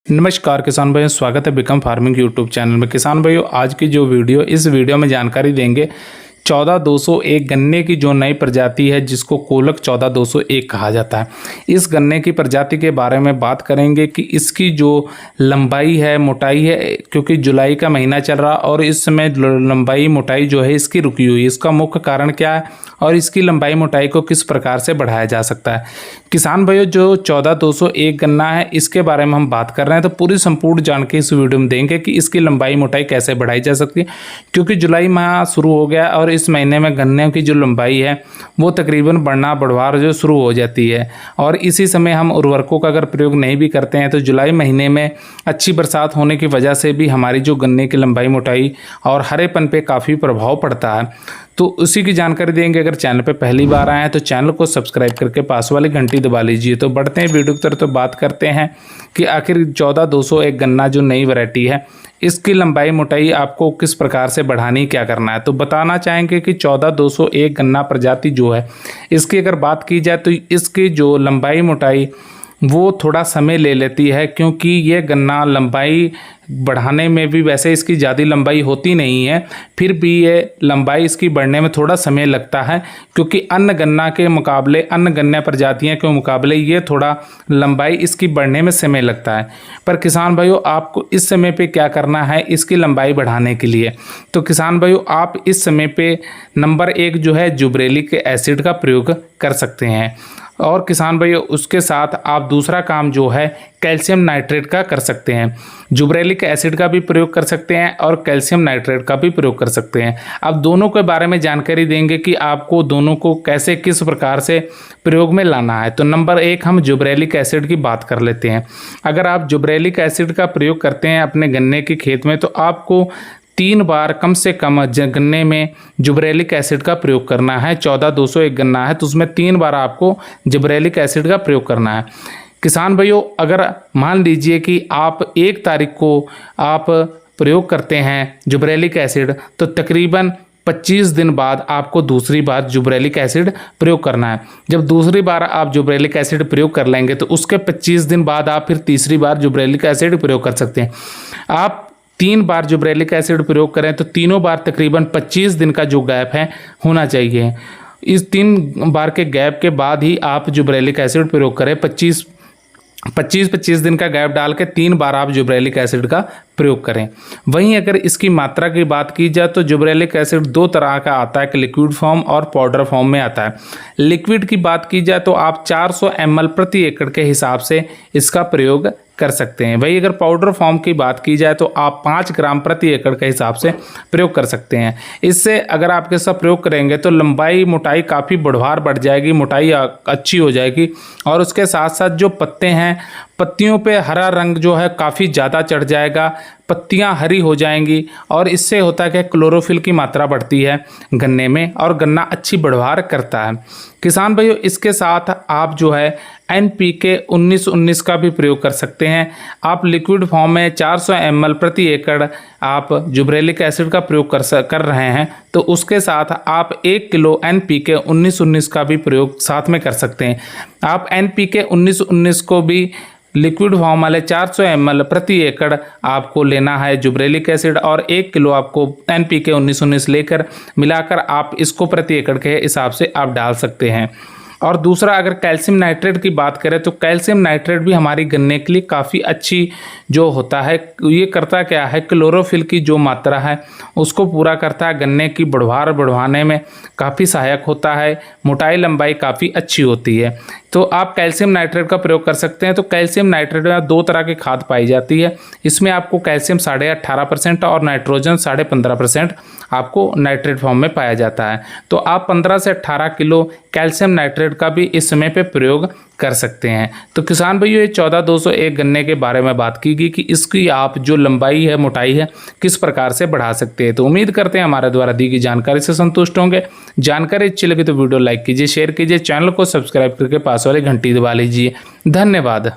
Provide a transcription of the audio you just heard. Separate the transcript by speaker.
Speaker 1: नमस्कार किसान भाइयों, स्वागत है बिकम फार्मिंग यूट्यूब चैनल में। किसान भाइयों, आज की जो इस वीडियो में जानकारी देंगे 14201 गन्ने की जो नई प्रजाति है जिसको कोलक 14201 कहा जाता है। इस गन्ने की प्रजाति के बारे में बात करेंगे कि इसकी जो लंबाई है, मोटाई है, क्योंकि जुलाई का महीना चल रहा और इस समय लंबाई मोटाई जो है इसकी रुकी हुई है। इसका मुख्य कारण क्या है और इसकी लंबाई मोटाई को किस प्रकार से बढ़ाया जा सकता है। किसान भाइयों, जो 14201 गन्ना है इसके बारे में हम बात कर रहे हैं, तो पूरी संपूर्ण जानकारी इस वीडियो में देंगे कि इसकी लंबाई मोटाई कैसे बढ़ाई जा सकती है। क्योंकि जुलाई माह शुरू हो गया और इस महीने में गन्ने की जो लंबाई है वो तकरीबन बढ़वार जो शुरू हो जाती है, और इसी समय हम उर्वरकों का अगर प्रयोग नहीं भी करते हैं तो जुलाई महीने में अच्छी बरसात होने की वजह से भी हमारी जो गन्ने की लंबाई मोटाई और हरेपन पे काफ़ी प्रभाव पड़ता है। तो उसी की जानकारी देंगे। अगर चैनल पे पहली बार आए हैं तो चैनल को सब्सक्राइब करके पास वाली घंटी दबा लीजिए। तो बढ़ते हैं वीडियो की तरफ, तो बात करते हैं कि आखिर 14201 गन्ना जो नई वैरायटी है इसकी लंबाई मोटाई आपको किस प्रकार से बढ़ानी, क्या करना है। तो बताना चाहेंगे कि 14201 गन्ना प्रजाति जो है इसकी अगर बात की जाए तो इसकी जो लंबाई मोटाई वो थोड़ा समय ले लेती है, क्योंकि ये गन्ना लंबाई बढ़ाने में भी वैसे इसकी ज़्यादा लंबाई होती नहीं है, फिर भी ये लंबाई इसकी बढ़ने में थोड़ा समय लगता है, क्योंकि अन्य गन्ना के मुकाबले, अन्य गन्ना प्रजातियों के मुकाबले ये थोड़ा लंबाई इसकी बढ़ने में समय लगता है। पर किसान भाइयों, आपको इस समय पे क्या करना है इसकी लंबाई बढ़ाने के लिए। तो किसान भाइयों, आप इस समय पे नंबर 1 जो है जुब्रेलिक एसिड का प्रयोग कर सकते हैं, और किसान भाइयों उसके साथ आप दूसरा काम जो है कैल्शियम नाइट्रेट का कर सकते हैं। जुब्रेलिक एसिड का भी प्रयोग कर सकते हैं और कैल्शियम नाइट्रेट का भी प्रयोग कर सकते हैं। अब दोनों के बारे में जानकारी देंगे कि आपको दोनों को कैसे, किस प्रकार से प्रयोग में लाना है। तो नंबर 1 हम जुब्रेलिक एसिड की बात कर लेते हैं। अगर आप जुब्रेलिक एसिड का प्रयोग करते हैं अपने गन्ने के खेत में तो आपको 3 बार कम से कम गन्ने में जुब्रेलिक एसिड का प्रयोग करना है। 14201 गन्ना है तो उसमें 3 बार आपको जुब्रेलिक एसिड का प्रयोग करना है। किसान भाइयों, अगर मान लीजिए कि आप 1 तारीख को आप प्रयोग करते हैं जुब्रेलिक एसिड, तो तकरीबन 25 दिन बाद आपको दूसरी बार जुब्रेलिक एसिड प्रयोग करना है। जब दूसरी बार आप जुब्रेलिक एसिड प्रयोग कर लेंगे तो उसके 25 दिन बाद आप फिर तीसरी बार जुब्रेलिक एसिड प्रयोग कर सकते हैं। आप 3 बार जुब्रेलिक एसिड प्रयोग करें तो तीनों बार तकरीबन 25 दिन का जो गैप है होना चाहिए। इस 3 बार के गैप के बाद ही आप जुब्रेलिक एसिड प्रयोग करें। 25 दिन का गैप डाल के 3 बार आप जुब्रेलिक एसिड का प्रयोग करें। वहीं अगर इसकी मात्रा की बात की जाए तो जुब्रेलिक एसिड 2 तरह का आता है, लिक्विड फॉर्म और पाउडर फॉर्म में आता है। लिक्विड की बात की जाए तो आप 400 ml प्रति एकड़ के हिसाब से इसका प्रयोग कर सकते हैं। वही अगर पाउडर फॉर्म की बात की जाए तो आप 5 ग्राम प्रति एकड़ के हिसाब से प्रयोग कर सकते हैं। इससे अगर आप इसका प्रयोग करेंगे तो लंबाई मोटाई काफ़ी बढ़ जाएगी, मोटाई अच्छी हो जाएगी, और उसके साथ साथ जो पत्ते हैं, पत्तियों पे हरा रंग जो है काफ़ी ज़्यादा चढ़ जाएगा, पत्तियां हरी हो जाएंगी, और इससे होता है कि क्लोरोफिल की मात्रा बढ़ती है गन्ने में और गन्ना अच्छी बढ़वार करता है। किसान भाइयों, इसके साथ आप जो है NPK 19-19 का भी प्रयोग कर सकते हैं। आप लिक्विड फॉर्म में 400 ml प्रति एकड़ आप जुब्रेलिक एसिड का प्रयोग कर रहे हैं तो उसके साथ आप 1 किलो NPK 19-19 का भी प्रयोग साथ में कर सकते हैं। आप NPK 19-19 को भी लिक्विड फॉर्म वाले 400 ml प्रति एकड़ आपको लेना है जुब्रेलिक एसिड, और 1 किलो आपको NPK 19-19 लेकर मिलाकर आप इसको प्रति एकड़ के हिसाब से आप डाल सकते हैं। और दूसरा, अगर कैल्शियम नाइट्रेट की बात करें तो कैल्शियम नाइट्रेट भी हमारी गन्ने के लिए काफ़ी अच्छी जो होता है। ये करता क्या है, क्लोरोफिल की जो मात्रा है उसको पूरा करता है, गन्ने की बढ़वाने में काफ़ी सहायक होता है, मोटाई लंबाई काफ़ी अच्छी होती है। तो आप कैल्शियम नाइट्रेट का प्रयोग कर सकते हैं। तो कैल्शियम नाइट्रेट में 2 तरह की खाद पाई जाती है। इसमें आपको कैल्शियम 18.5% और नाइट्रोजन 15.5% आपको नाइट्रेट फॉर्म में पाया जाता है। तो आप 15 से 18 किलो कैल्शियम नाइट्रेट का भी इस समय पे प्रयोग कर सकते हैं। तो किसान भाइयों, ये 14201 गन्ने के बारे में बात की गई कि इसकी आप जो लंबाई है, मोटाई है, किस प्रकार से बढ़ा सकते हैं। तो उम्मीद करते हैं हमारे द्वारा दी गई जानकारी से संतुष्ट होंगे। जानकारी अच्छी लगी तो वीडियो लाइक कीजिए, शेयर कीजिए, चैनल को सब्सक्राइब करके पास वाली घंटी दबा लीजिए। धन्यवाद।